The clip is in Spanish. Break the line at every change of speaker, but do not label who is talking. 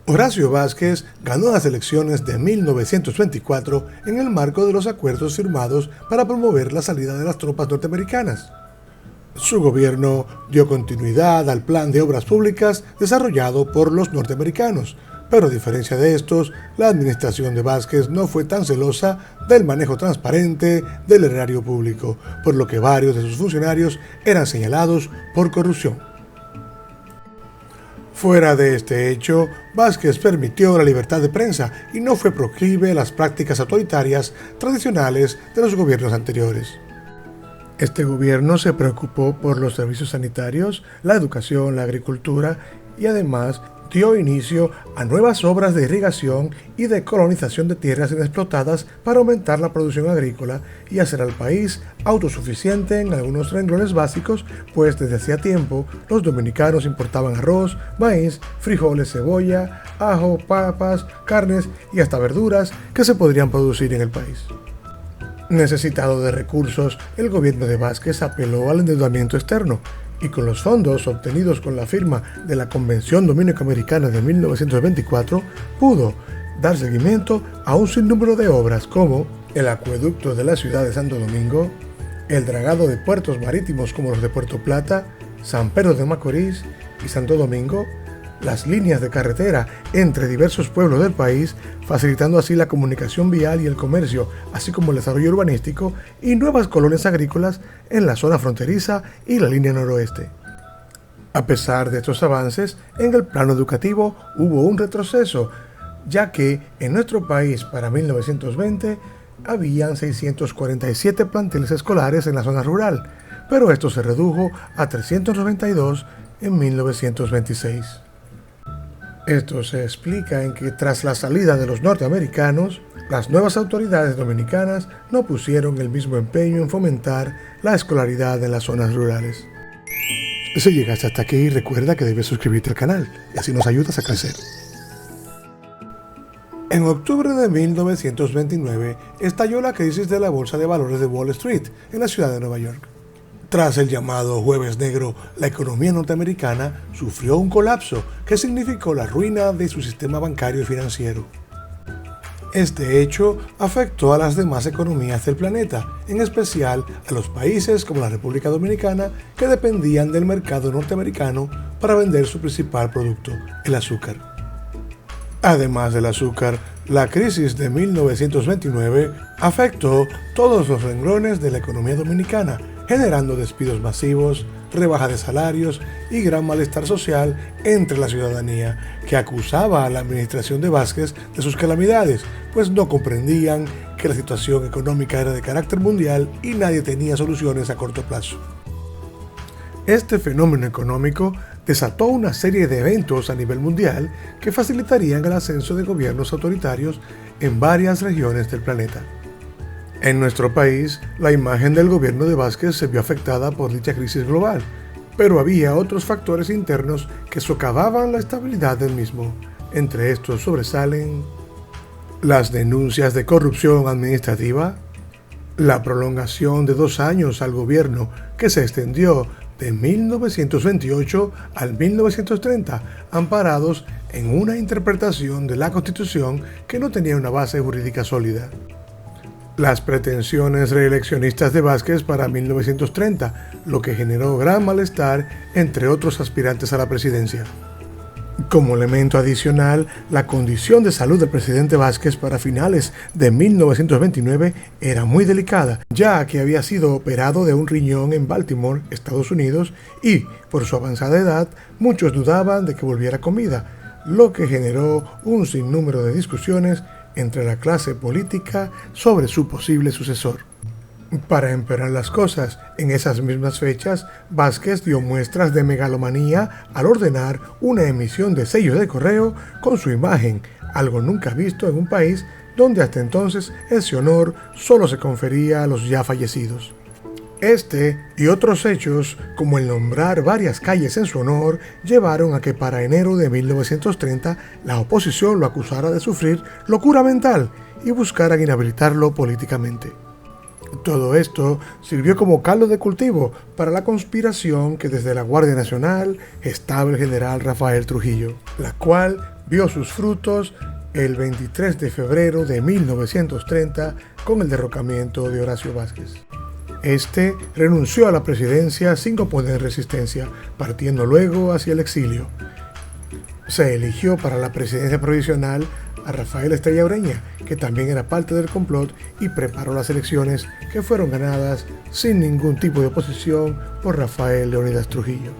Horacio Vázquez ganó las elecciones de 1924 en el marco de los acuerdos firmados para promover la salida de las tropas norteamericanas. Su gobierno dio continuidad al plan de obras públicas desarrollado por los norteamericanos, pero a diferencia de estos, la administración de Vázquez no fue tan celosa del manejo transparente del erario público, por lo que varios de sus funcionarios eran señalados por corrupción. Fuera de este hecho, Vázquez permitió la libertad de prensa y no fue proclive a las prácticas autoritarias tradicionales de los gobiernos anteriores. Este gobierno se preocupó por los servicios sanitarios, la educación, la agricultura y además dio inicio a nuevas obras de irrigación y de colonización de tierras inexplotadas para aumentar la producción agrícola y hacer al país autosuficiente en algunos renglones básicos, pues desde hacía tiempo los dominicanos importaban arroz, maíz, frijoles, cebolla, ajo, papas, carnes y hasta verduras que se podrían producir en el país. Necesitado de recursos, el gobierno de Vázquez apeló al endeudamiento externo y con los fondos obtenidos con la firma de la Convención Dominico-Americana de 1924 pudo dar seguimiento a un sinnúmero de obras como el acueducto de la ciudad de Santo Domingo, el dragado de puertos marítimos como los de Puerto Plata, San Pedro de Macorís y Santo Domingo, las líneas de carretera entre diversos pueblos del país, facilitando así la comunicación vial y el comercio, así como el desarrollo urbanístico y nuevas colonias agrícolas en la zona fronteriza y la línea noroeste. A pesar de estos avances, en el plano educativo hubo un retroceso, ya que en nuestro país para 1920 habían 647 planteles escolares en la zona rural, pero esto se redujo a 392 en 1926. Esto se explica en que tras la salida de los norteamericanos, las nuevas autoridades dominicanas no pusieron el mismo empeño en fomentar la escolaridad en las zonas rurales. Si llegaste hasta aquí, recuerda que debes suscribirte al canal y así nos ayudas a crecer. En octubre de 1929 estalló la crisis de la bolsa de valores de Wall Street en la ciudad de Nueva York. Tras el llamado Jueves Negro, la economía norteamericana sufrió un colapso que significó la ruina de su sistema bancario y financiero. Este hecho afectó a las demás economías del planeta, en especial a los países como la República Dominicana, que dependían del mercado norteamericano para vender su principal producto, el azúcar. Además del azúcar, la crisis de 1929 afectó todos los renglones de la economía dominicana, generando despidos masivos, rebaja de salarios y gran malestar social entre la ciudadanía, que acusaba a la administración de Vázquez de sus calamidades, pues no comprendían que la situación económica era de carácter mundial y nadie tenía soluciones a corto plazo. Este fenómeno económico desató una serie de eventos a nivel mundial que facilitarían el ascenso de gobiernos autoritarios en varias regiones del planeta. En nuestro país, la imagen del gobierno de Vázquez se vio afectada por dicha crisis global, pero había otros factores internos que socavaban la estabilidad del mismo. Entre estos sobresalen las denuncias de corrupción administrativa, la prolongación de 2 años al gobierno que se extendió de 1928 al 1930, amparados en una interpretación de la Constitución que no tenía una base jurídica sólida. Las pretensiones reeleccionistas de Vázquez para 1930, lo que generó gran malestar entre otros aspirantes a la presidencia. Como elemento adicional, la condición de salud del presidente Vázquez para finales de 1929 era muy delicada, ya que había sido operado de un riñón en Baltimore, Estados Unidos, y, por su avanzada edad, muchos dudaban de que volviera con vida, lo que generó un sinnúmero de discusiones entre la clase política sobre su posible sucesor. Para empeorar las cosas, en esas mismas fechas, Vázquez dio muestras de megalomanía al ordenar una emisión de sellos de correo con su imagen, algo nunca visto en un país donde hasta entonces ese honor solo se confería a los ya fallecidos. Este y otros hechos, como el nombrar varias calles en su honor, llevaron a que para enero de 1930 la oposición lo acusara de sufrir locura mental y buscaran inhabilitarlo políticamente. Todo esto sirvió como caldo de cultivo para la conspiración que desde la Guardia Nacional gestaba el general Rafael Trujillo, la cual vio sus frutos el 23 de febrero de 1930 con el derrocamiento de Horacio Vázquez. Este renunció a la presidencia sin oponer resistencia, partiendo luego hacia el exilio. Se eligió para la presidencia provisional a Rafael Estrella Ureña, que también era parte del complot y preparó las elecciones que fueron ganadas sin ningún tipo de oposición por Rafael Leónidas Trujillo.